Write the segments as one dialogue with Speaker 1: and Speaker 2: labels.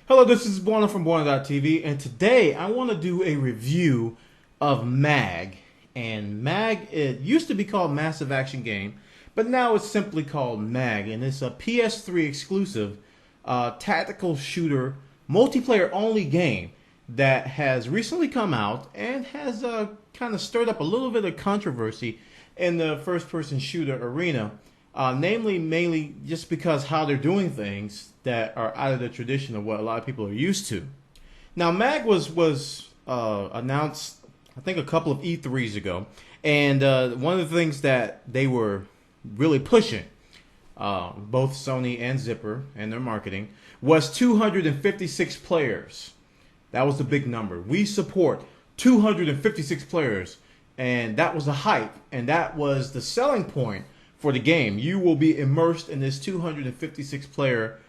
Speaker 1: Hello, this is Bwana from Bwana.tv, and today I want to do a review of m.a.g. And m.a.g, it used to be called Massive Action Game, but now it's simply called m.a.g, and it's a PS3 exclusive tactical shooter, multiplayer only game that has recently come out and has kind of stirred up a little bit of controversy in the first-person shooter arena. Namely, mainly just because how they're doing things that are out of the tradition of what a lot of people are used to. Now, m.a.g was announced, I think, a couple of E3s ago, and one of the things that they were really pushing, both Sony and Zipper and their marketing, was 256 players. That was the big number. We support 256 players, and that was the hype, and that was the selling point for the game. You will be immersed in this 256 player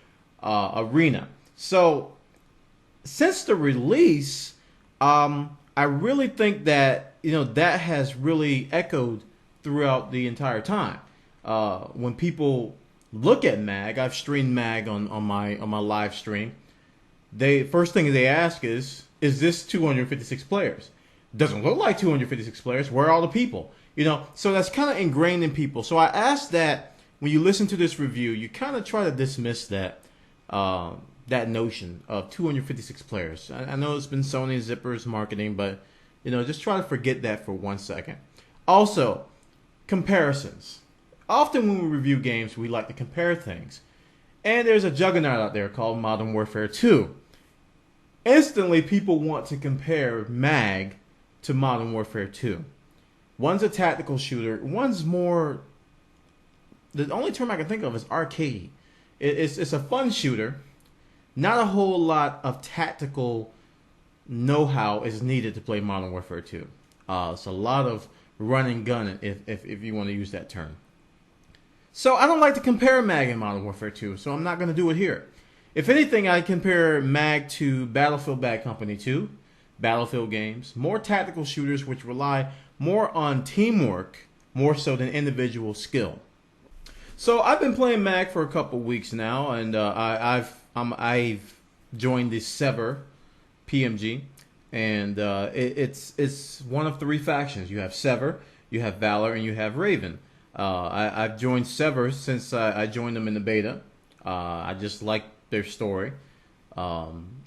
Speaker 1: arena. So since the release, I really think that that has really echoed throughout the entire time. When people look at m.a.g, I've streamed m.a.g on my live stream. First thing they ask is this 256 players? Doesn't look like 256 players. Where are all the people? So that's kind of ingrained in people. So I ask that when you listen to this review, you kind of try to dismiss that notion of 256 players. I know it's been Sony and Zipper's marketing, but just try to forget that for 1 second. Also, comparisons. Often when we review games, we like to compare things. And there's a juggernaut out there called Modern Warfare 2. Instantly, people want to compare m.a.g to Modern Warfare 2. One's a tactical shooter. One's more, the only term I can think of is arcade. It's a fun shooter. Not a whole lot of tactical know-how is needed to play Modern Warfare 2. It's a lot of run and gun, if you want to use that term. So I don't like to compare m.a.g and Modern Warfare 2, so I'm not going to do it here. If anything, I compare m.a.g to Battlefield Bad Company 2, Battlefield games, more tactical shooters which rely more on teamwork, more so than individual skill. So I've been playing m.a.g for a couple weeks now, and I've joined the Sever PMG, and it's one of 3 factions. You have Sever, you have Valor, and you have Raven. I've joined Sever since I joined them in the beta. I just like their story.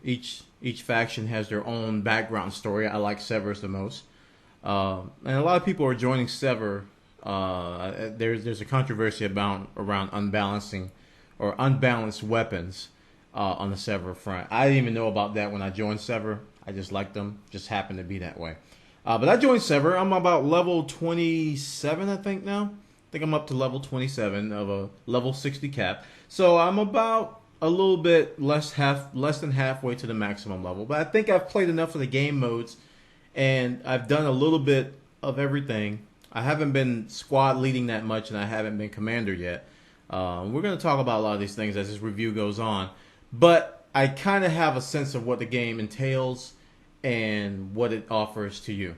Speaker 1: Each faction has their own background story. I like Sever's the most. And a lot of people are joining Sever. There's a controversy around unbalancing or unbalanced weapons on the Sever front. I didn't even know about that when I joined Sever. I just liked them. Just happened to be that way. But I joined Sever. I'm about level 27, I think now. I think I'm up to level 27 of a level 60 cap. So I'm about a little bit less than halfway to the maximum level. But I think I've played enough of the game modes, and I've done a little bit of everything. I haven't been squad leading that much, and I haven't been commander yet. We're going to talk about a lot of these things as this review goes on. But I kind of have a sense of what the game entails and what it offers to you.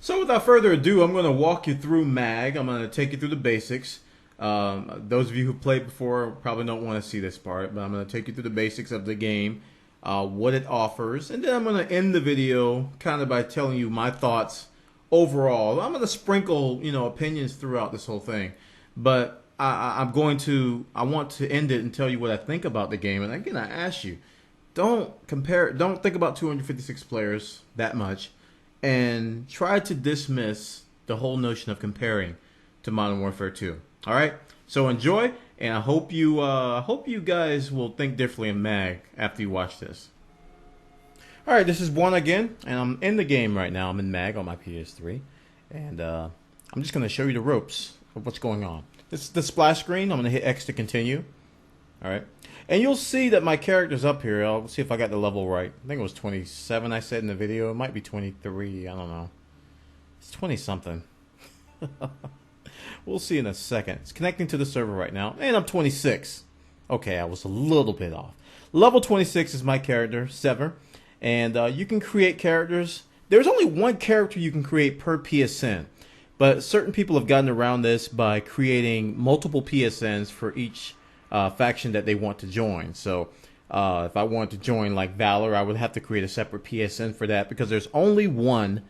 Speaker 1: So without further ado, I'm going to walk you through m.a.g. I'm going to take you through the basics. Those of you who played before probably don't want to see this part, but I'm going to take you through the basics of the game, what it offers, and then I'm going to end the video kind of by telling you my thoughts overall. I'm going to sprinkle, opinions throughout this whole thing, but I want to end it and tell you what I think about the game. And again, I ask you, don't think about 256 players that much, and try to dismiss the whole notion of comparing to Modern Warfare 2. All right, so enjoy, and I hope you guys will think differently of m.a.g after you watch this. All right, this is Bwana again, and I'm in the game right now. I'm in m.a.g on my PS3, and I'm just going to show you the ropes of what's going on. This is the splash screen. I'm going to hit X to continue. All right, and you'll see that my character's up here. I'll see if I got the level right. I think it was 27 I said in the video. It might be 23. I don't know. It's 20-something. We'll see in a second. It's connecting to the server right now, and I'm 26. Okay, I was a little bit off. Level 26 is my character, Sever, and you can create characters. There's only one character you can create per PSN, but certain people have gotten around this by creating multiple PSNs for each faction that they want to join. So If I wanted to join like Valor, I would have to create a separate PSN for that because there's only one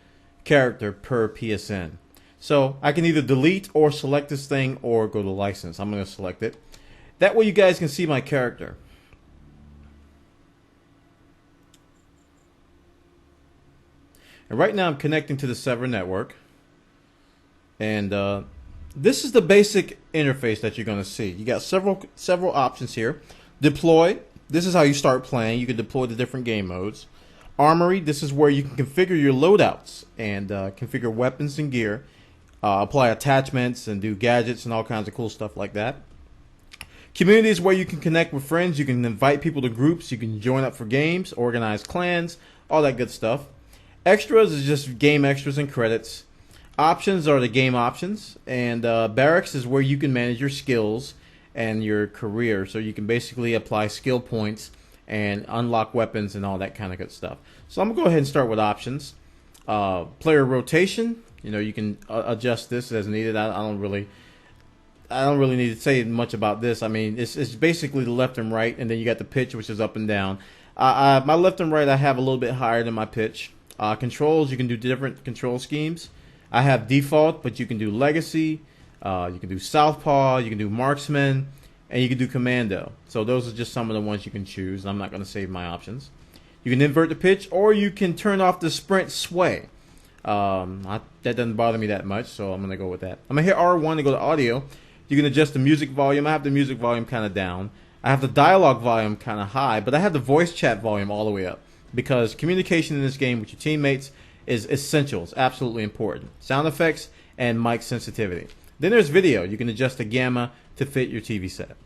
Speaker 1: character per PSN. So I can either delete or select this thing or go to license. I'm going to select it. That way you guys can see my character. And right now I'm connecting to the server network. And this is the basic interface that you're going to see. You got several options here. Deploy. This is how you start playing. You can deploy the different game modes. Armory. This is where you can configure your loadouts and configure weapons and gear. Apply attachments and do gadgets and all kinds of cool stuff like that. Community is where you can connect with friends. You can invite people to groups. You can join up for games, organize clans, all that good stuff. Extras is just game extras and credits. Options are the game options. And barracks is where you can manage your skills and your career. So you can basically apply skill points and unlock weapons and all that kind of good stuff. So I'm going to go ahead and start with options. Player rotation. You know, you can adjust this as needed. I don't really need to say much about this. I mean, it's basically the left and right, and then you got the pitch, which is up and down. My left and right I have a little bit higher than my pitch. Controls, you can do different control schemes. I have default, but you can do legacy. You can do southpaw. You can do marksman, and you can do commando. So those are just some of the ones you can choose. I'm not going to save my options. You can invert the pitch, or you can turn off the sprint sway. That doesn't bother me that much, so I'm going to go with that. I'm going to hit R1 to go to audio. You can adjust the music volume. I have the music volume kind of down. I have the dialogue volume kind of high, but I have the voice chat volume all the way up because communication in this game with your teammates is essential. It's absolutely important. Sound effects and mic sensitivity. Then there's video. You can adjust the gamma to fit your TV set.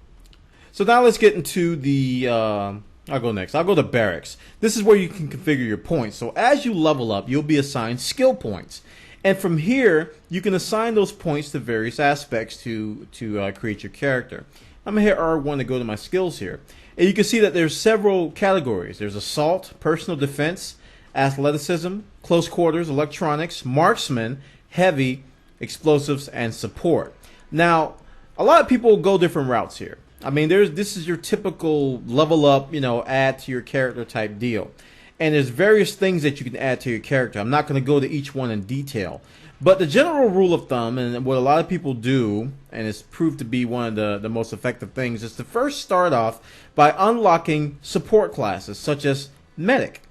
Speaker 1: So now let's get into the... I'll go next. I'll go to barracks. This is where you can configure your points. So as you level up, you'll be assigned skill points. And from here, you can assign those points to various aspects to create your character. I'm going to hit R1 to go to my skills here. And you can see that there's several categories. There's assault, personal defense, athleticism, close quarters, electronics, marksman, heavy, explosives, and support. Now, a lot of people go different routes here. I mean, this is your typical level up, add to your character type deal. And there's various things that you can add to your character. I'm not going to go to each one in detail. But the general rule of thumb, and what a lot of people do, and it's proved to be one of the most effective things, is to first start off by unlocking support classes, such as medic.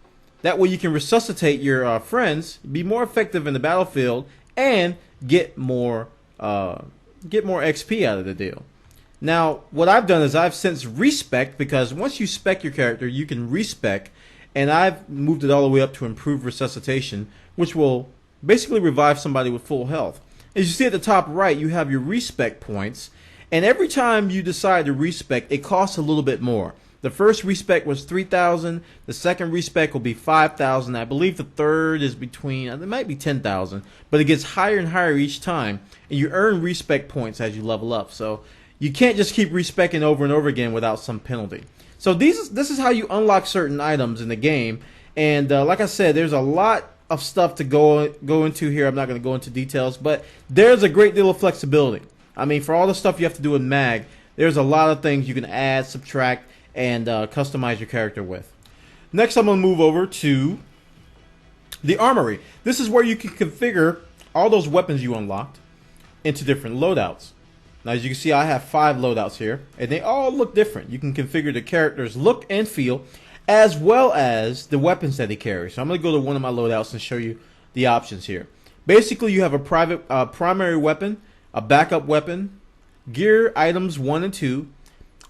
Speaker 1: That way you can resuscitate your friends, be more effective in the battlefield, and get more XP out of the deal. Now, what I've done is I've since respec, because once you spec your character, you can respec, and I've moved it all the way up to improved resuscitation, which will basically revive somebody with full health. As you see at the top right, you have your respec points, and every time you decide to respec, it costs a little bit more. The first respec was 3,000. The second respec will be 5,000. I believe the third is between, it might be 10,000, but it gets higher and higher each time, and you earn respec points as you level up. So you can't just keep respecing over and over again without some penalty. So this is how you unlock certain items in the game. And like I said, there's a lot of stuff to go into here. I'm not going to go into details, but there's a great deal of flexibility. I mean, for all the stuff you have to do in MAG, there's a lot of things you can add, subtract, and customize your character with. Next, I'm going to move over to the Armory. This is where you can configure all those weapons you unlocked into different loadouts. Now, as you can see, I have 5 loadouts here, and they all look different. You can configure the character's look and feel, as well as the weapons that they carry. So I'm going to go to one of my loadouts and show you the options here. Basically, you have a primary weapon, a backup weapon, gear items 1 and 2,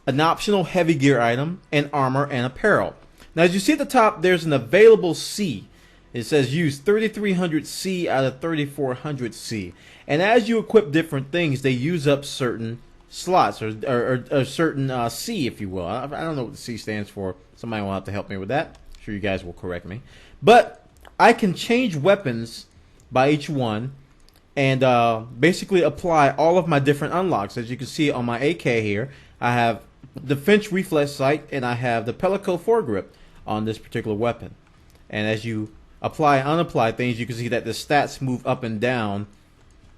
Speaker 1: an optional heavy gear item, and armor and apparel. Now, as you see at the top, there's an available C. It says use 3300 C out of 3400 C. And as you equip different things, they use up certain slots or certain C, if you will. I don't know what the C stands for. Somebody will have to help me with that. I'm sure you guys will correct me. But I can change weapons by each one and basically apply all of my different unlocks. As you can see on my AK here, I have the Finch reflex sight and I have the Pelico foregrip on this particular weapon. And as you apply and unapply things, you can see that the stats move up and down.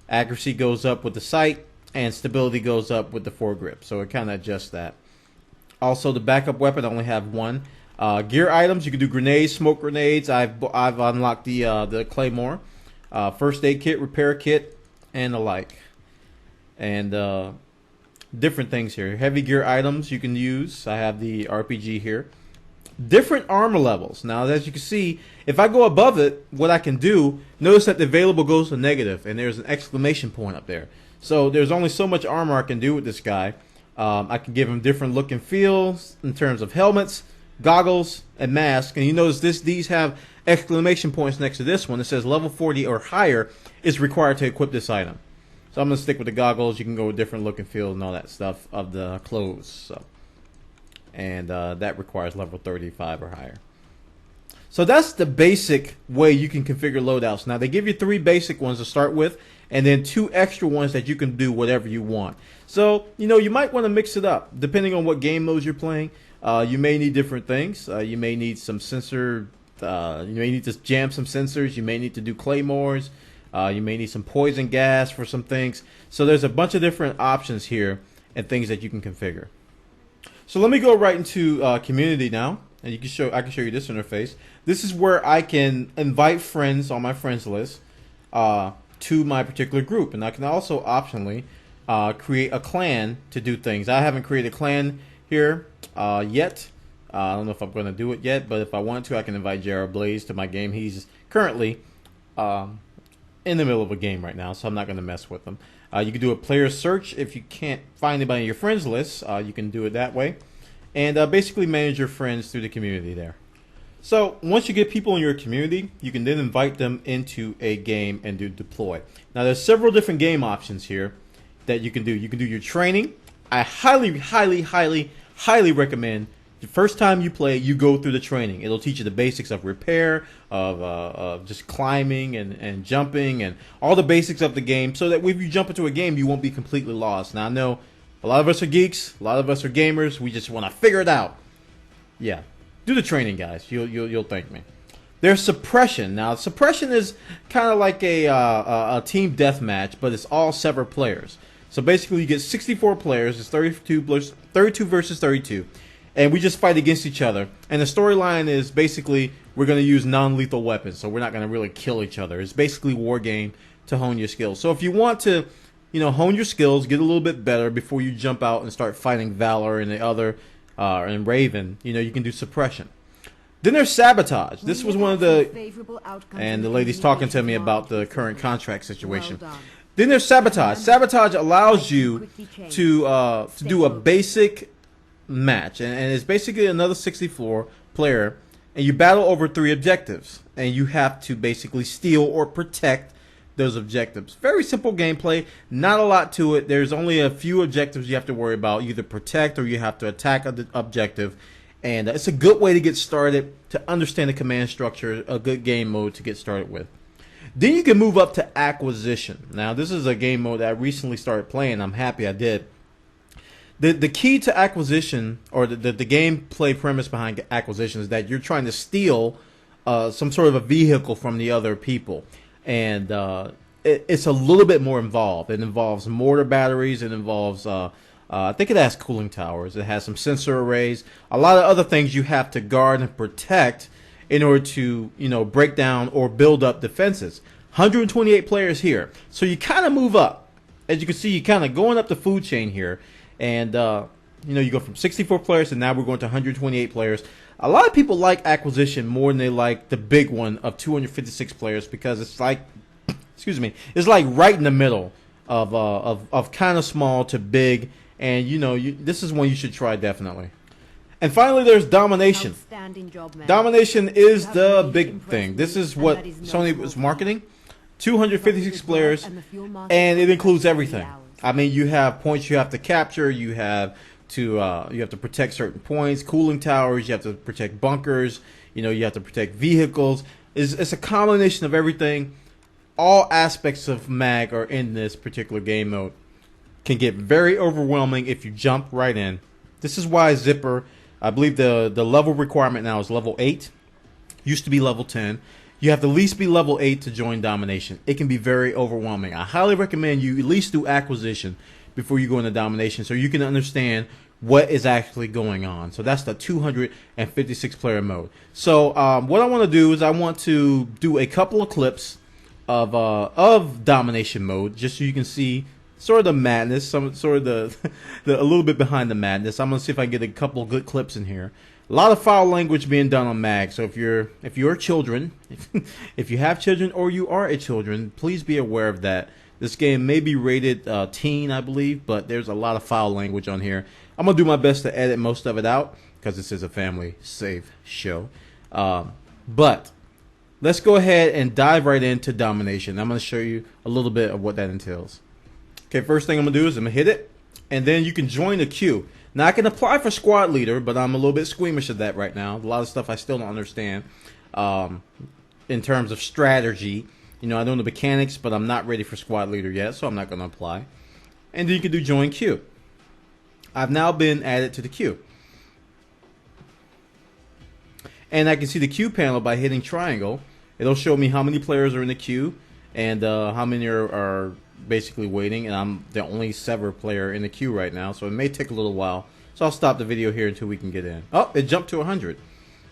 Speaker 1: Accuracy goes up with the sight, and stability goes up with the foregrip. So it kind of adjusts that. Also, the backup weapon, I only have one. Gear items, you can do grenades, smoke grenades. I've unlocked the claymore, first aid kit, repair kit, and the like, and different things here. Heavy gear items you can use. I have the RPG here. Different armor levels. Now, as you can see, if I go above it, what I can do, notice that the available goes to negative, and there's an exclamation point up there. So there's only so much armor I can do with this guy. I can give him different look and feels in terms of helmets, goggles, and mask. And you notice these have exclamation points next to this one. It says level 40 or higher is required to equip this item. So I'm going to stick with the goggles. You can go with different look and feel and all that stuff of the clothes. So, and that requires level 35 or higher. So that's the basic way you can configure loadouts. Now, they give you 3 basic ones to start with, and then 2 extra ones that you can do whatever you want. So, you might want to mix it up. Depending on what game modes you're playing, you may need different things. You may need some sensor, you may need to jam some sensors. You may need to do claymores. You may need some poison gas for some things. So there's a bunch of different options here and things that you can configure. So let me go right into community now, and I can show you this interface. This is where I can invite friends on my friends list to my particular group, and I can also optionally create a clan to do things. I haven't created a clan here yet. I don't know if I'm going to do it yet, but if I want to, I can invite Jared Blaze to my game. He's currently in the middle of a game right now, so I'm not going to mess with him. You can do a player search. If you can't find anybody in your friends list, you can do it that way. And basically manage your friends through the community there. So once you get people in your community, you can then invite them into a game and do deploy. Now there's several different game options here that you can do. You can do your training. I highly recommend the first time you play, you go through the training. It'll teach you the basics of repair, of just climbing and jumping, and all the basics of the game, so that when you jump into a game, you won't be completely lost. Now I know a lot of us are geeks, a lot of us are gamers. We just want to figure it out. Yeah, do the training, guys. You'll thank me. There's suppression. Now suppression is kind of like a team deathmatch, but it's all several players. So basically, you get 64 players. It's 32 versus 32. And we just fight against each other. And the storyline is basically we're going to use non-lethal weapons. So we're not going to really kill each other. It's basically war game to hone your skills. So if you want to, hone your skills, get a little bit better before you jump out and start fighting Valor and the other, and Raven, you can do suppression. Then there's sabotage. This was one of the, and the lady's talking to me about the current contract situation. Then there's sabotage. Sabotage allows you to do a basic match, and it's basically another 64 player, and you battle over 3 objectives, and you have to basically steal or protect those objectives. Very simple gameplay, not a lot to it. There's only a few objectives you have to worry about, either protect or you have to attack an objective, and it's a good way to get started, to understand the command structure, a good game mode to get started with. Then you can move up to acquisition. Now this is a game mode that I recently started playing. I'm happy I did. The key to acquisition, or the gameplay premise behind acquisition, is that you're trying to steal some sort of a vehicle from the other people. And it's a little bit more involved. It involves mortar batteries. It involves, I think it has cooling towers. It has some sensor arrays. A lot of other things you have to guard and protect in order to, break down or build up defenses. 128 players here. So you kind of move up. As you can see, you're kind of going up the food chain here. And, you go from 64 players, and now we're going to 128 players. A lot of people like acquisition more than they like the big one of 256 players, because it's like, excuse me, it's like right in the middle of kind of small to big. And, this is one you should try definitely. And finally, there's domination. Domination is the big thing. This is what Sony was marketing. 256 players, and it includes everything. I mean, you have points you have to capture. You have to protect certain points, cooling towers. You have to protect bunkers. You have to protect vehicles. It's a combination of everything. All aspects of MAG are in this particular game mode. Can get very overwhelming if you jump right in. This is why Zipper, I believe the level requirement now is level 8. Used to be level 10. You have to at least be level 8 to join domination. It can be very overwhelming. I highly recommend you at least do acquisition before you go into domination, so you can understand what is actually going on. So that's the 256 player mode. So what I want to do is I want to do a couple of clips of domination mode, just so you can see sort of the madness, some sort of the a little bit behind the madness. I'm gonna see if I can get a couple of good clips in here. A lot of foul language being done on MAG. So if you're children, if you have children or you are a children, please be aware of that. This game may be rated teen, I believe, but there's a lot of foul language on here. I'm gonna do my best to edit most of it out because this is a family safe show. But let's go ahead and dive right into domination. I'm gonna show you a little bit of what that entails. Okay, first thing I'm gonna do is I'm gonna hit it, and then you can join the queue. Now I can apply for squad leader, but I'm a little bit squeamish of that right now. A lot of stuff I still don't understand in terms of strategy. You know, I know the mechanics, but I'm not ready for squad leader yet, so I'm not gonna apply. And then you can do join queue. I've now been added to the queue. And I can see the queue panel by hitting triangle. It'll show me how many players are in the queue and how many are basically waiting, and I'm the only Sever player in the queue right now, so it may take a little while. So I'll stop the video here until we can get in. Oh, it jumped to 100.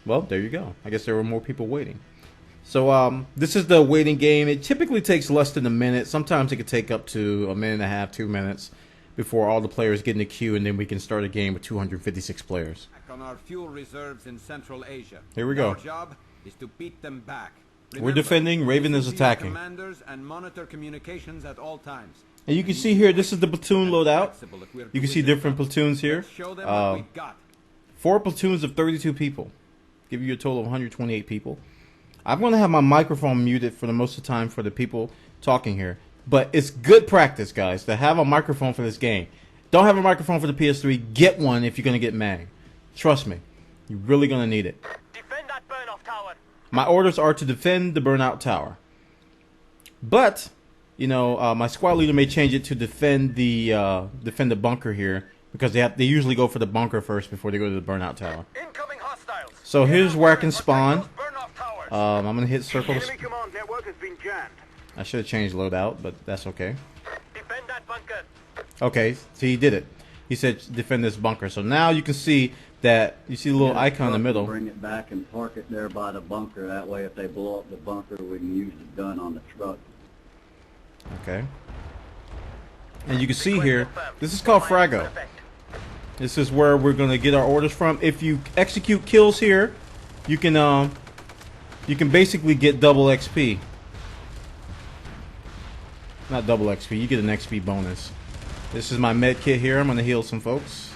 Speaker 1: Well, there you go. I guess there were more people waiting. So this is the waiting game. It typically takes less than a minute. Sometimes it could take up to a minute and a half, 2 minutes before all the players get in the queue, and then we can start a game with 256 players.
Speaker 2: On our fuel reserves in Central Asia.
Speaker 1: Here we go.
Speaker 2: Our job is to beat them back.
Speaker 1: We're defending, Raven is attacking.
Speaker 2: Commanders and monitor communications at all times.
Speaker 1: And you can see here, this is the platoon loadout. You can see different platoons here. 4 platoons of 32 people. Give you a total of 128 people. I'm going to have my microphone muted for the most of the time for the people talking here. But it's good practice, guys, to have a microphone for this game. Don't have a microphone for the PS3. Get one if you're going to get MAG. Trust me. You're really going to need it.
Speaker 3: Defend that burn-off tower.
Speaker 1: My orders are to defend the burnout tower. But, you know, my squad leader may change it to defend the bunker here, because they usually go for the bunker first before they go to the burnout tower.
Speaker 3: Incoming hostiles.
Speaker 1: So here's where I can spawn. I'm gonna hit circle.
Speaker 3: Enemy command network has been jammed.
Speaker 1: I should have changed loadout, but that's okay.
Speaker 3: Defend that bunker.
Speaker 1: Okay, so he did it. He said defend this bunker. So now you can see that you see the little icon in the middle.
Speaker 4: Bring it back and park it there by the bunker. That way, if they blow up the bunker, we can use the gun on the truck.
Speaker 1: Okay. And you can see here, this is called Frago. This is where we're gonna get our orders from. If you execute kills here, you can basically get double XP. Not double XP, you get an XP bonus. This is my med kit here. I'm gonna heal some folks.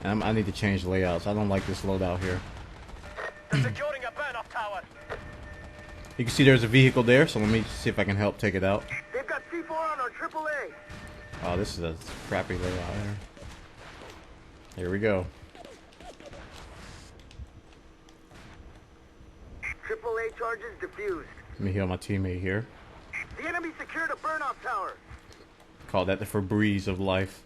Speaker 1: And I need to change the layouts. I don't like this loadout here.
Speaker 3: Securing a burn-off tower.
Speaker 1: You can see there's a vehicle there, so let me see if I can help take it out.
Speaker 3: They've got C4 on our AAA.
Speaker 1: Oh, this is a crappy layout here. Here we go.
Speaker 3: AAA charges diffused.
Speaker 1: Let me heal my teammate here.
Speaker 3: The enemy secured a burn-off tower.
Speaker 1: Call that the Febreze of life.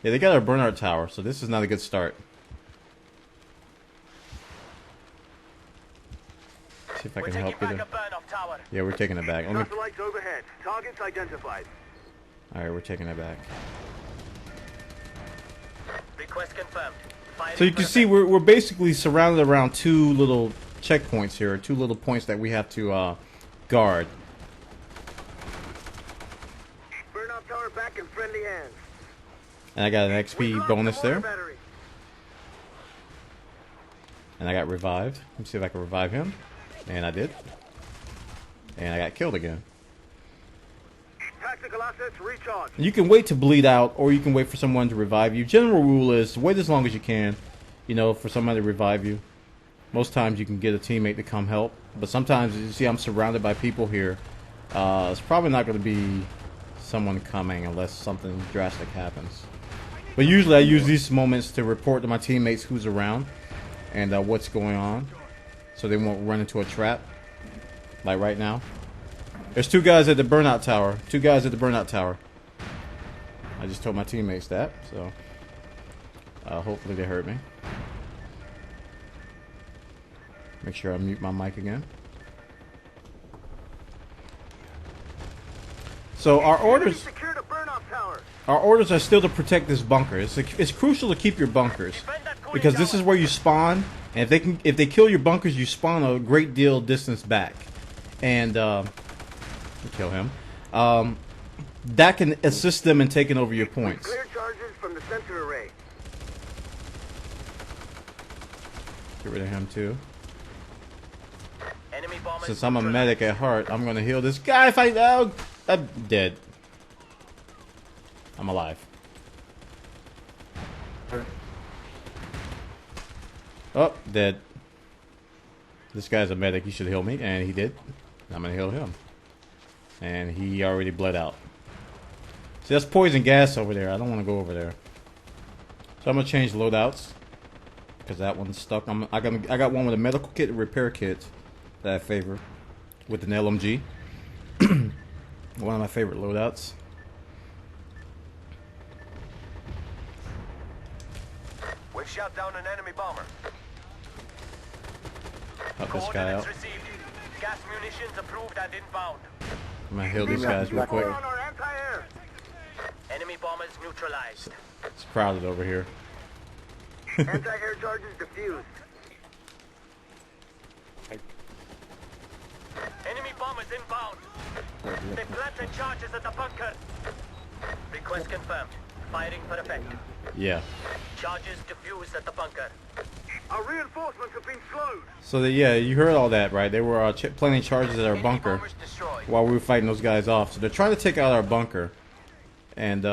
Speaker 1: Yeah, they got our burnout tower, so this is not a good start. See if I can help you there. Yeah, we're taking it back.
Speaker 3: Satellites overhead. Targets identified.
Speaker 1: Alright, we're taking it back.
Speaker 3: Request confirmed.
Speaker 1: So you can see we're basically surrounded around 2 little checkpoints here, 2 little points that we have to guard.
Speaker 3: Burn-off tower back in friendly hands.
Speaker 1: And I got an XP bonus there. And I got revived. Let me see if I can revive him. And I did. And I got killed again.
Speaker 3: Tactical assets recharged.
Speaker 1: You can wait to bleed out, or you can wait for someone to revive you. General rule is wait as long as you can, you know, for somebody to revive you. Most times you can get a teammate to come help. But sometimes, you see I'm surrounded by people here. It's probably not going to be someone coming unless something drastic happens. But usually I use these moments to report to my teammates who's around and what's going on, so they won't run into a trap. Like right now. There's 2 guys at the burnout tower. 2 guys at the burnout tower. I just told my teammates that, so hopefully they heard me. Make sure I mute my mic again. So our orders.
Speaker 3: Secured a burnoff tower.
Speaker 1: our orders are still to protect this bunker. It's crucial to keep your bunkers because this is where you spawn, and if they kill your bunkers, you spawn a great deal distance back, and kill him. That can assist them in taking over your points.
Speaker 3: Clear charges from the sensor array.
Speaker 1: Get rid of him too.
Speaker 3: Enemy bombers
Speaker 1: Since I'm a medic at heart, I'm gonna heal this guy. If I'm dead. I'm alive. Oh, dead. This guy's a medic. He should heal me, and he did. I'm gonna heal him, and he already bled out. See, that's poison gas over there. I don't want to go over there. So I'm gonna change loadouts because that one's stuck. I got one with a medical kit and repair kit that I favor with an LMG. One of my favorite loadouts.
Speaker 3: We've shot down an enemy bomber.
Speaker 1: Help this guy out.
Speaker 3: Received. Gas munitions approved and inbound.
Speaker 1: I'm gonna heal these guys real quick.
Speaker 3: On our anti-air. Enemy bombers neutralized.
Speaker 1: It's crowded over here.
Speaker 3: Anti-air charges diffused. Enemy bombers inbound. They planted charges at the bunker. Request confirmed. Firing for effect.
Speaker 1: Yeah.
Speaker 3: Charges diffused at the bunker. Our reinforcements have been slowed.
Speaker 1: So yeah, you heard all that, right? They were planting charges at our bunker while we were fighting those guys off. So they're trying to take out our bunker. And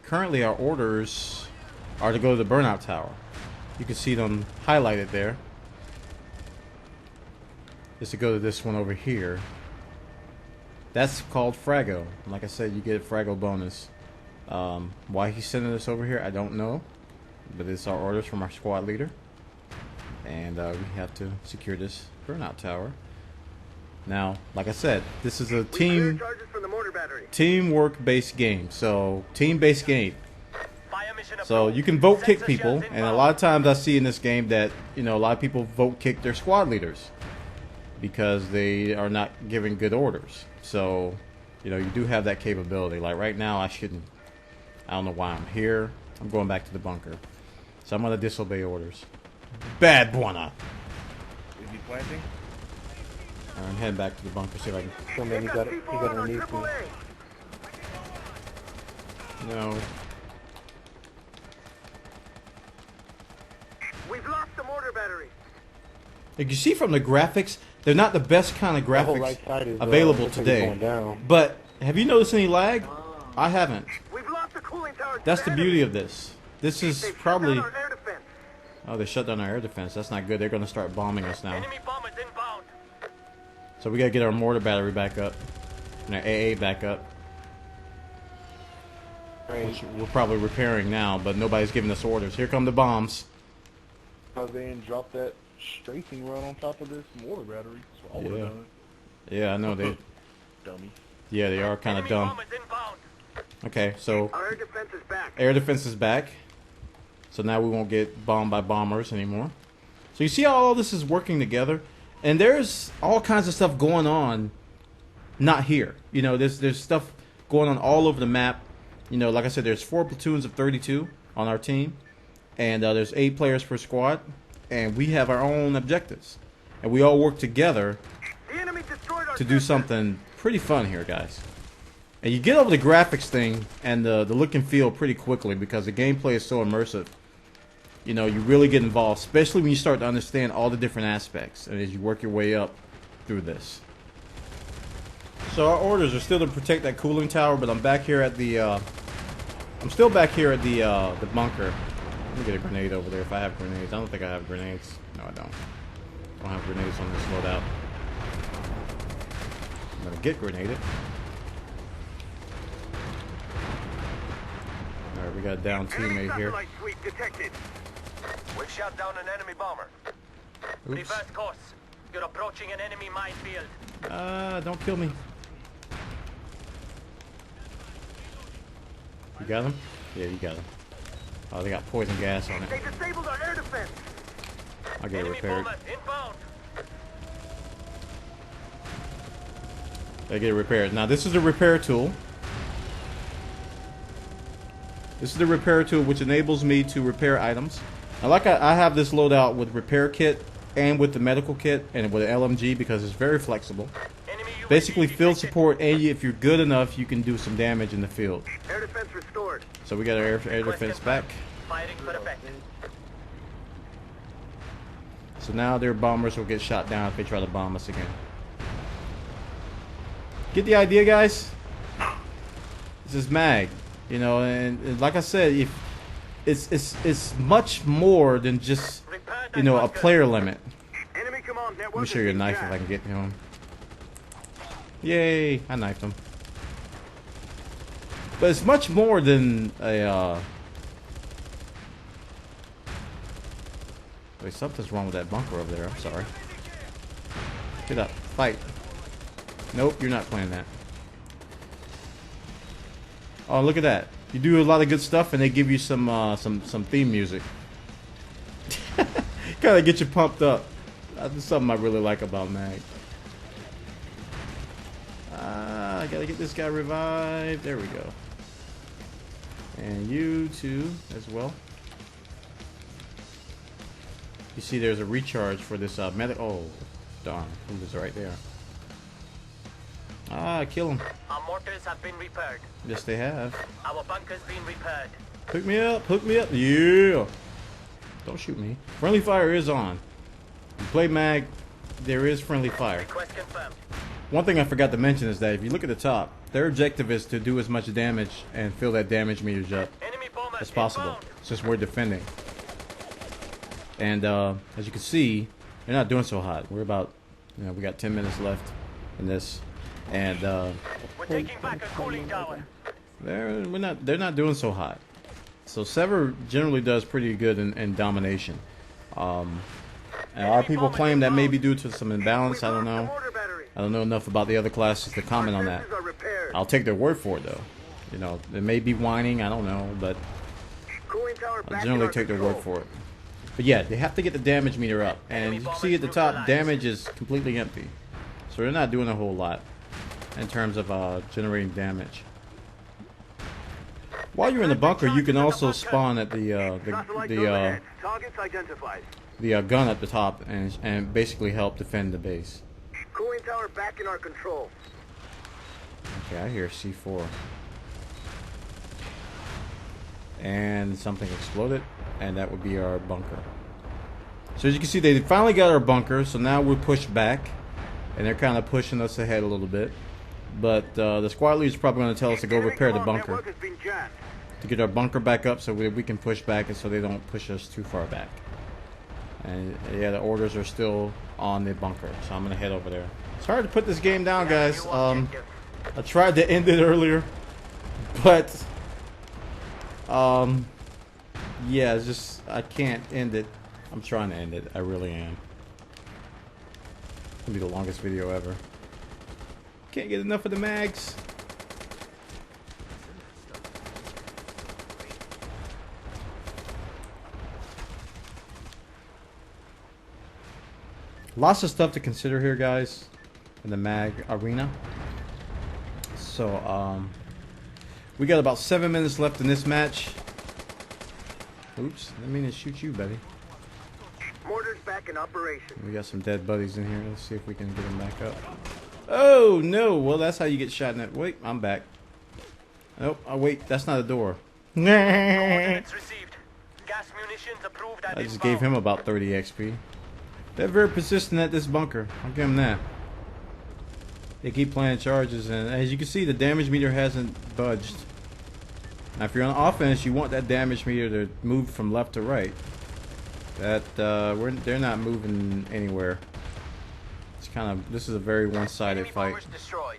Speaker 1: currently our orders are to go to the burnout tower. You can see them highlighted there. Is to go to this one over here. That's called Frago. Like I said, you get a Frago bonus. Why he's sending us over here, I don't know. But it's our orders from our squad leader. And we have to secure this burnout tower. Now, like I said, this is a teamwork-based game. So, team-based game. So, you can vote kick people. And a lot of times I see in this game that, you know, a lot of people vote kick their squad leaders. Because they are not giving good orders. So, you know, you do have that capability. Like right now, I don't know why I'm here. I'm going back to the bunker. So I'm going to disobey orders. Bad Bwana.
Speaker 5: Is he planting?
Speaker 1: I'm heading back to the bunker, see if I can...
Speaker 5: So man, he got underneath me.
Speaker 1: No.
Speaker 3: We've lost the mortar battery.
Speaker 1: Like you see from the graphics, they're not the best kind of
Speaker 5: The whole
Speaker 1: graphics
Speaker 5: right side is,
Speaker 1: available
Speaker 5: looks like
Speaker 1: today.
Speaker 5: it's going down.
Speaker 1: But have you noticed any lag? I haven't.
Speaker 3: We've lost the cooling tower.
Speaker 1: That's the beauty of this. This is
Speaker 3: They've
Speaker 1: probably...
Speaker 3: shut down our air defense.
Speaker 1: Oh, they shut down our air defense. That's not good. They're going to start bombing us now.
Speaker 3: Enemy bombers inbound.
Speaker 1: So we got to get our mortar battery back up. And our AA back up. Which we're probably repairing now, but nobody's giving us orders. Here come the bombs.
Speaker 5: Because they didn't drop that strafing run on top of this mortar battery. So I would've done it.
Speaker 1: Yeah, I know they...
Speaker 5: Dummy.
Speaker 1: Yeah, they are kind of dumb.
Speaker 3: Bombers inbound.
Speaker 1: Okay, so
Speaker 3: Our air defense is back.
Speaker 1: air defense is back. So now we won't get bombed by bombers anymore. So you see how all this is working together? And there's all kinds of stuff going on not here. You know, there's stuff going on all over the map. You know, like I said, there's 4 platoons of 32 on our team. And there's 8 players per squad. And we have our own objectives. And we all work together
Speaker 3: The enemy destroyed our
Speaker 1: to do something pretty fun here, guys. And you get over the graphics thing and the look and feel pretty quickly because the gameplay is so immersive. You know, you really get involved, especially when you start to understand all the different aspects and as you work your way up through this. So our orders are still to protect that cooling tower, but I'm back here at the I'm still back here at the bunker. Let me get a grenade over there if I have grenades. I don't think I have grenades. No, I don't. I don't have grenades on this loadout. I'm gonna get grenaded. Alright, we got a down teammate here.
Speaker 3: satellite suite detected. We've shot down an enemy bomber.
Speaker 1: Oops.
Speaker 3: Reverse course. You're approaching an enemy minefield.
Speaker 1: Don't kill me. You got him? Yeah, you got him. Oh, they got poison gas on
Speaker 3: They
Speaker 1: it.
Speaker 3: disabled our air defense.
Speaker 1: I'll get it
Speaker 3: Enemy
Speaker 1: repaired.
Speaker 3: bomber inbound.
Speaker 1: I get it repaired. Now, this is a repair tool. This is the repair tool, which enables me to repair items. Now, like I have this loadout with repair kit and with the medical kit and with an LMG because it's very flexible. Basically, field support, and if you're good enough, you can do some damage in the field.
Speaker 3: Air defense restored.
Speaker 1: So we got our air defense back.
Speaker 3: Firing for effect.
Speaker 1: So now their bombers will get shot down if they try to bomb us again. Get the idea, guys? This is MAG, you know, and like I said, if it's much more than just, you know, a player limit.
Speaker 3: Enemy command network.
Speaker 1: Let me show you a knife if I can get him. Yay! I knifed him. But it's much more than a. Wait, something's wrong with that bunker over there. I'm sorry. Get up, fight. Nope, you're not playing that. Oh, look at that! You do a lot of good stuff, and they give you some theme music. Kind of get you pumped up. That's something I really like about MAG. I gotta get this guy revived. There we go. And you too, as well. You see, there's a recharge for this medic. Oh, darn! He was right there. Ah, kill him.
Speaker 3: Our mortars have been repaired.
Speaker 1: Yes, they have.
Speaker 3: Our bunkers been repaired.
Speaker 1: Hook me up! Hook me up! Yeah. Don't shoot me. Friendly fire is on. You play MAG, there is friendly fire.
Speaker 3: Request confirmed.
Speaker 1: One thing I forgot to mention is that if you look at the top, their objective is to do as much damage and fill that damage meters up
Speaker 3: Enemy bombers
Speaker 1: as possible,
Speaker 3: inbound.
Speaker 1: since we're defending. And as you can see, they're not doing so hot. We're about, you know, we got 10 minutes left in this, and
Speaker 3: We're taking back a cooling tower.
Speaker 1: they're not doing so hot. So Sever generally does pretty good in domination. And a lot of people claim that may be due to some imbalance. I don't know.
Speaker 3: Mortar battery.
Speaker 1: I don't know enough about the other classes to comment on that.
Speaker 3: Defenses are repaired.
Speaker 1: I'll take their word for it, though. You know, they may be whining, I don't know, but
Speaker 3: Cooling tower
Speaker 1: I'll
Speaker 3: back
Speaker 1: generally
Speaker 3: in
Speaker 1: take
Speaker 3: our
Speaker 1: their word
Speaker 3: control.
Speaker 1: for it. But yeah, they have to get the damage meter up. And you can see at the top, damage is completely empty. So they're not doing a whole lot in terms of generating damage. While you're in the bunker, you can also spawn at
Speaker 3: Satellites overhead. Targets identified.
Speaker 1: the gun at the top and basically help defend the base.
Speaker 3: Cooling tower back in our control.
Speaker 1: Okay, I hear C4. And something exploded, and that would be our bunker. So as you can see, they finally got our bunker, so now we're pushed back, and they're kind of pushing us ahead a little bit. But the squad leader is probably going to tell us to go
Speaker 3: Enemy
Speaker 1: repair the
Speaker 3: command
Speaker 1: bunker,
Speaker 3: network has been jammed.
Speaker 1: to get our bunker back up so we can push back and so they don't push us too far back. And yeah, the orders are still on the bunker, so I'm going to head over there. It's hard to put this game down, guys. I tried to end it earlier, but yeah, it's just I can't end it. I'm trying to end it. I really am. It's gonna be the longest video ever. Can't get enough of the mags. Lots of stuff to consider here, guys, in the mag arena. So we got about 7 minutes left in this match. Oops, I didn't mean to shoot you, buddy.
Speaker 3: Mortars back in operation.
Speaker 1: We got some dead buddies in here. Let's see if we can get them back up. Oh no! Well, that's how you get shot in that. Wait, I'm back. Nope. Oh wait, that's not a door.
Speaker 3: Coordinates received. Gas munitions approved and
Speaker 1: I just
Speaker 3: inbound.
Speaker 1: gave him about 30 XP. They're very persistent at this bunker. I'll give them that. They keep playing charges, and as you can see, the damage meter hasn't budged. Now, if you're on offense, you want that damage meter to move from left to right. That they're not moving anywhere. It's kind of, this is a very one-sided
Speaker 3: Enemy
Speaker 1: fight.
Speaker 3: bombers destroyed.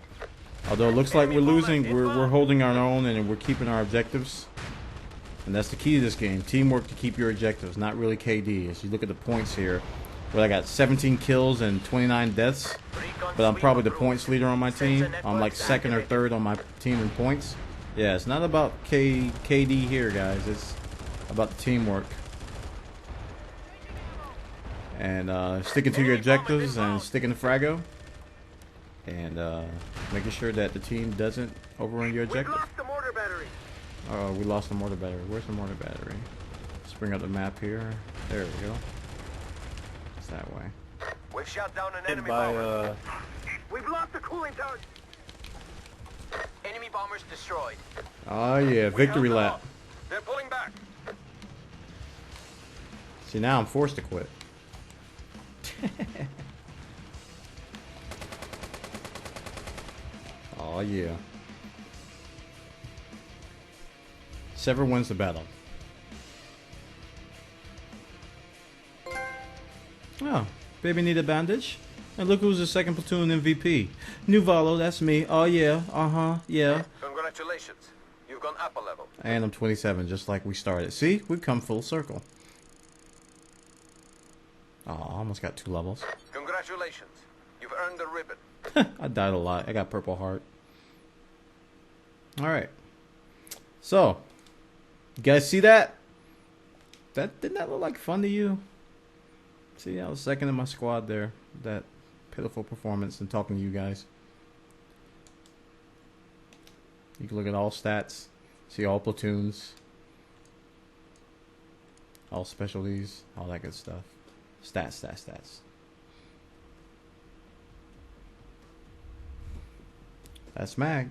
Speaker 1: Although it looks like we're losing, we're holding our own and we're keeping our objectives. And that's the key to this game: teamwork to keep your objectives, not really KD. As you look at the points here, where I got 17 kills and 29 deaths, but I'm probably the points leader on my team. I'm like second or third on my team in points. Yeah, it's not about KD here, guys. It's about the teamwork. And sticking to your objectives and sticking to Frago. And making sure that the team doesn't overrun your
Speaker 3: We've
Speaker 1: objective.
Speaker 3: lost the mortar battery.
Speaker 1: Oh, we lost the mortar battery. Where's the mortar battery? Let's bring up the map here. There we go. It's that way.
Speaker 3: We've shot down an
Speaker 5: Hit
Speaker 3: enemy
Speaker 5: by,
Speaker 3: bomber. We've lost the cooling tower. Enemy bombers destroyed.
Speaker 1: Oh yeah, victory
Speaker 3: We held them
Speaker 1: lap.
Speaker 3: off. They're pulling back.
Speaker 1: See, now I'm forced to quit. Oh yeah. Sever wins the battle. Oh, baby need a bandage? And look who's the second platoon MVP. Nuvalo, that's me. Oh yeah, yeah.
Speaker 3: Congratulations. You've gone up a level.
Speaker 1: And I'm 27, just like we started. See, we've come full circle. Oh, I almost got 2 levels.
Speaker 3: Congratulations. You've earned the ribbon.
Speaker 1: I died a lot. I got purple heart. Alright. So, you guys see that? Didn't that look like fun to you? See, I was second in my squad there. That pitiful performance and talking to you guys. You can look at all stats. See all platoons. All specialties. All that good stuff. Stats. That's MAG.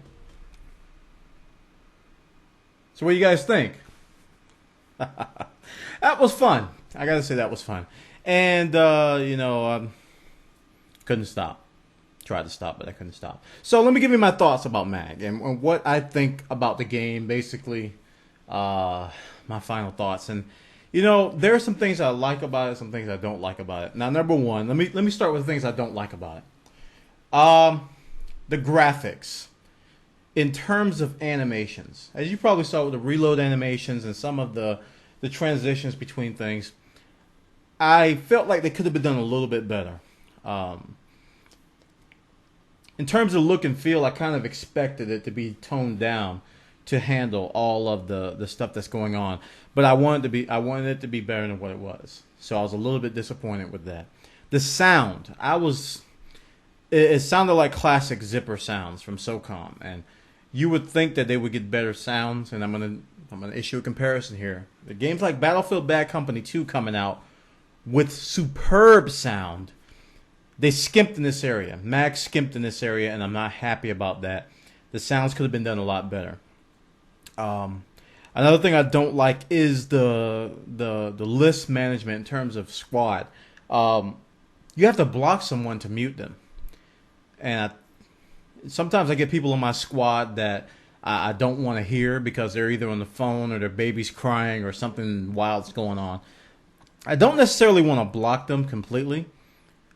Speaker 1: So what do you guys think? That was fun. I gotta say that was fun. And, you know, couldn't stop. Tried to stop, but I couldn't stop. So let me give you my thoughts about MAG and what I think about the game, basically, my final thoughts. And, you know, there are some things I like about it, some things I don't like about it. Now, number one, let me start with the things I don't like about it. The graphics. In terms of animations, as you probably saw with the reload animations and some of the transitions between things, I felt like they could have been done a little bit better. In terms of look and feel, I kind of expected it to be toned down to handle all of the stuff that's going on, but I wanted it to be better than what it was. So I was a little bit disappointed with that. The sound, it sounded like classic zipper sounds from SOCOM, and you would think that they would get better sounds, and I'm gonna issue a comparison here. The games like Battlefield Bad Company 2 coming out with superb sound, they skimped in this area. MAG skimped in this area, and I'm not happy about that. The sounds could have been done a lot better. Another thing I don't like is the list management in terms of squad. You have to block someone to mute them, and sometimes I get people in my squad that I don't want to hear because they're either on the phone or their baby's crying or something wild's going on. I don't necessarily want to block them completely.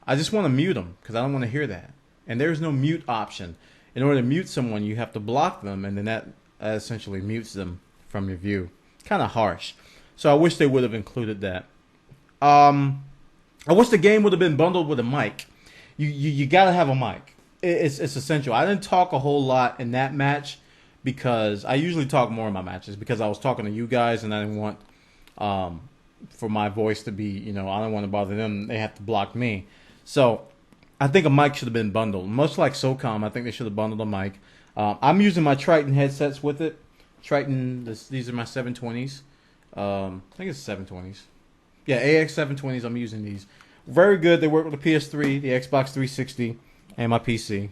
Speaker 1: I just want to mute them because I don't want to hear that. And there's no mute option. In order to mute someone, you have to block them, and then that essentially mutes them from your view. Kind of harsh. So I wish they would have included that. I wish the game would have been bundled with a mic. You got to have a mic. It's essential. I didn't talk a whole lot in that match because I usually talk more in my matches because I was talking to you guys and I didn't want for my voice to be, you know, I don't want to bother them. They have to block me. So I think a mic should have been bundled. Much like SOCOM, I think they should have bundled a mic. I'm using my Triton headsets with it. Triton, these are my 720s. I think it's 720s. Yeah, AX 720s. I'm using these. Very good. They work with the PS3, the Xbox 360, and my PC.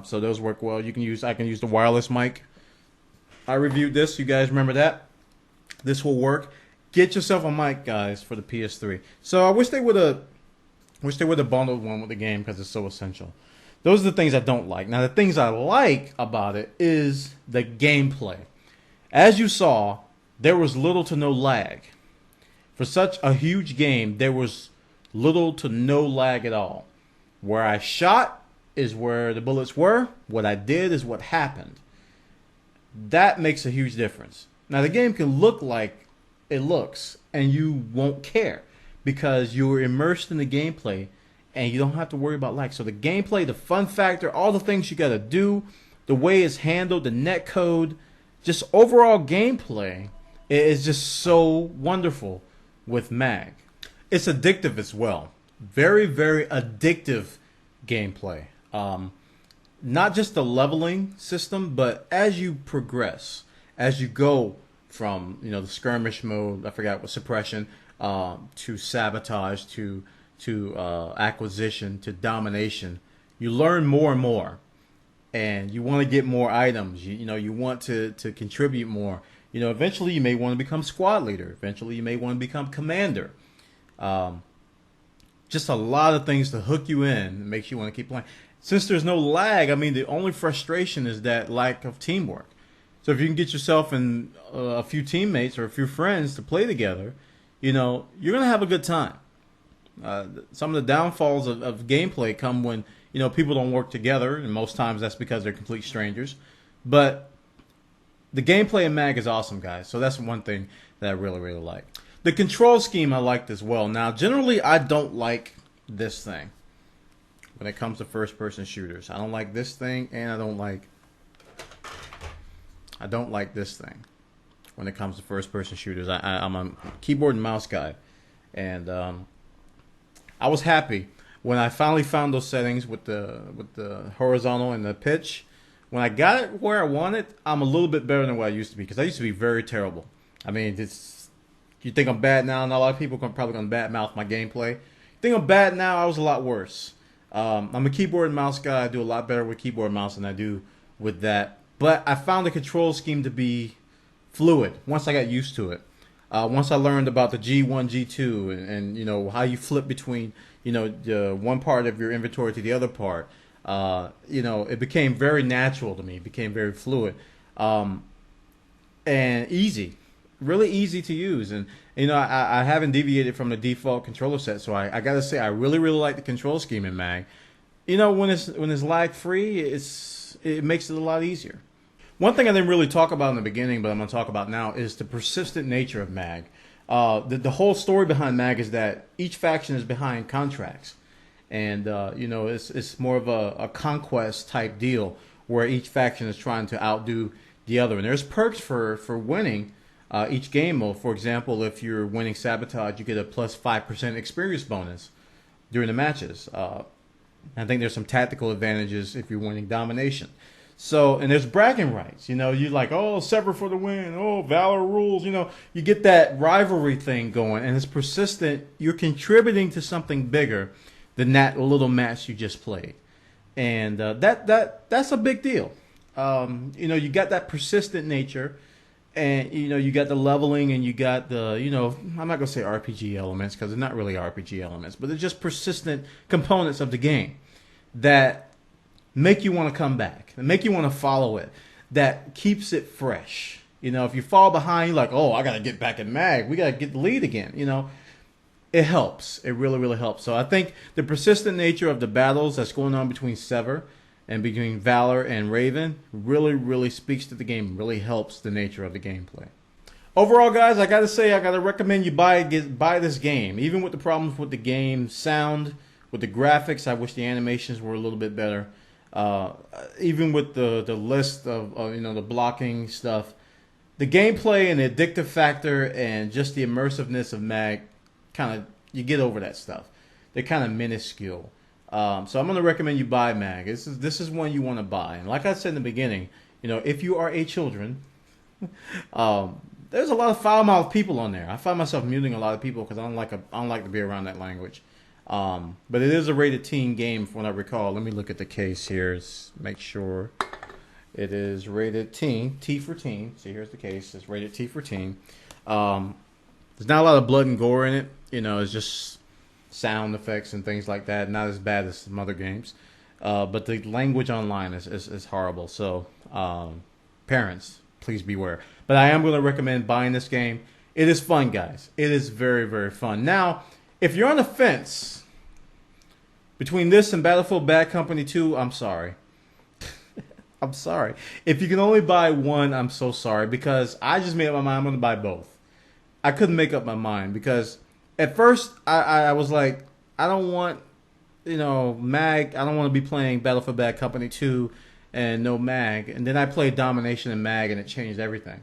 Speaker 1: So those work well. I can use the wireless mic. I reviewed this. You guys remember that? This will work. Get yourself a mic, guys, for the PS3. So I wish they would have bundled one with the game because it's so essential. Those are the things I don't like. Now, the things I like about it is the gameplay. As you saw, there was little to no lag. For such a huge game, there was little to no lag at all. Where I shot is where the bullets were. What I did is what happened. That makes a huge difference. Now, the game can look like it looks, and you won't care because you're immersed in the gameplay, and you don't have to worry about lag. So the gameplay, the fun factor, all the things you got to do, the way it's handled, the net code, just overall gameplay is just so wonderful with MAG. It's addictive as well. Very, very addictive gameplay. Not just the leveling system, but as you progress, as you go from the skirmish mode. I forgot what suppression, to sabotage, to acquisition, to domination. You learn more and more, and you want to get more items. You want to contribute more. Eventually you may want to become squad leader. Eventually you may want to become commander. Just a lot of things to hook you in and makes you want to keep playing. Since there's no lag, I mean, the only frustration is that lack of teamwork. So if you can get yourself and a few teammates or a few friends to play together, you're going to have a good time. Some of the downfalls of gameplay come when, people don't work together, and most times that's because they're complete strangers. But the gameplay in MAG is awesome, guys. So that's one thing that I really, really like. The control scheme I liked as well. Now, generally, I don't like this thing when it comes to first-person shooters. I don't like this thing, and I don't like this thing when it comes to first-person shooters. I'm a keyboard and mouse guy, and I was happy when I finally found those settings with the horizontal and the pitch. When I got it where I want it, I'm a little bit better than what I used to be, because I used to be very terrible. I mean, you think I'm bad now, and a lot of people are probably going to badmouth my gameplay. You think I'm bad now, I was a lot worse. I'm a keyboard and mouse guy. I do a lot better with keyboard and mouse than I do with that. But I found the control scheme to be fluid once I got used to it. Once I learned about the G1, G2, and how you flip between the one part of your inventory to the other part. It became very natural to me. It became very fluid, and easy, really easy to use. And I haven't deviated from the default controller set, so I gotta say I really, really like the control scheme in MAG. When it's lag free, it makes it a lot easier. One thing I didn't really talk about in the beginning, but I'm going to talk about now, is the persistent nature of MAG. The whole story behind MAG is that each faction is behind contracts. And, it's more of a conquest type deal where each faction is trying to outdo the other. And there's perks for winning each game mode. For example, if you're winning Sabotage, you get a plus 5% experience bonus during the matches. I think there's some tactical advantages if you're winning Domination. So, and there's bragging rights. You're like, oh, Sever for the win. Oh, Valor rules. You get that rivalry thing going, and it's persistent. You're contributing to something bigger than that little match you just played, and that's a big deal. You got that persistent nature, and you got the leveling, and you got the I'm not gonna say RPG elements, because they're not really RPG elements, but they're just persistent components of the game that make you want to come back, that make you want to follow it, that keeps it fresh. If you fall behind, you're like, oh, I gotta get back in MAG, we gotta get the lead again. It helps. It really, really helps. So I think the persistent nature of the battles that's going on between Sever and between Valor and Raven really, really speaks to the game, really helps the nature of the gameplay. Overall, guys, I got to say, I got to recommend you buy this game. Even with the problems with the game sound, with the graphics, I wish the animations were a little bit better. Even with the list of the blocking stuff, the gameplay and the addictive factor and just the immersiveness of MAG, you get over that stuff. They're kind of minuscule. So I'm going to recommend you buy MAG. This is one you want to buy. And like I said in the beginning, if you are a children, there's a lot of foul-mouthed people on there. I find myself muting a lot of people because I don't like to be around that language. But it is a rated teen game from what I recall. Let me look at the case here. Make sure it is rated teen. T for teen. See, here's the case. It's rated T for teen. There's not a lot of blood and gore in it. It's just sound effects and things like that. Not as bad as some other games. But the language online is horrible. So, parents, please beware. But I am going to recommend buying this game. It is fun, guys. It is very, very fun. Now, if you're on the fence between this and Battlefield Bad Company 2, I'm sorry. I'm sorry. If you can only buy one, I'm so sorry, because I just made up my mind I'm going to buy both. I couldn't make up my mind because at first I was like, I don't want, MAG. I don't want to be playing Battlefield Bad Company 2 and no MAG. And then I played Domination and MAG, and it changed everything.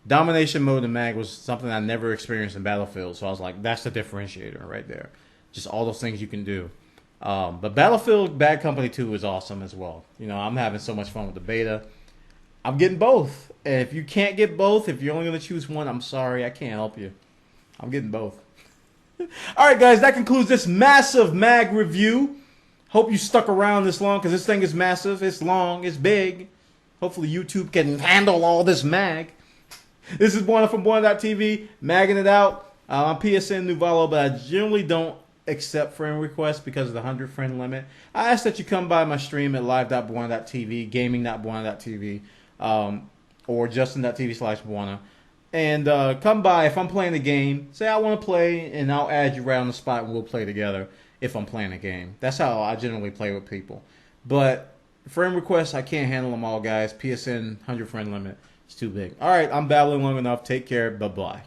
Speaker 1: Domination mode in MAG was something I never experienced in Battlefield, so I was like, that's the differentiator right there. Just all those things you can do. But Battlefield Bad Company 2 is awesome as well. I'm having so much fun with the beta. I'm getting both. And if you can't get both, if you're only going to choose one, I'm sorry. I can't help you. I'm getting both. All right, guys, that concludes this massive MAG review. Hope you stuck around this long because this thing is massive. It's long. It's big. Hopefully YouTube can handle all this MAG. This is Bwana from Bwana.tv, magging it out. I'm PSN Nuvalo, but I generally don't accept friend requests because of the 100 friend limit. I ask that you come by my stream at live.bwana.tv, gaming.bwana.tv, or justin.tv/Bwana. And come by if I'm playing a game. Say I want to play, and I'll add you right on the spot, and we'll play together if I'm playing a game. That's how I generally play with people. But friend requests, I can't handle them all, guys. PSN 100 friend limit. It's too big. All right, I'm babbling long enough. Take care. Bye-bye.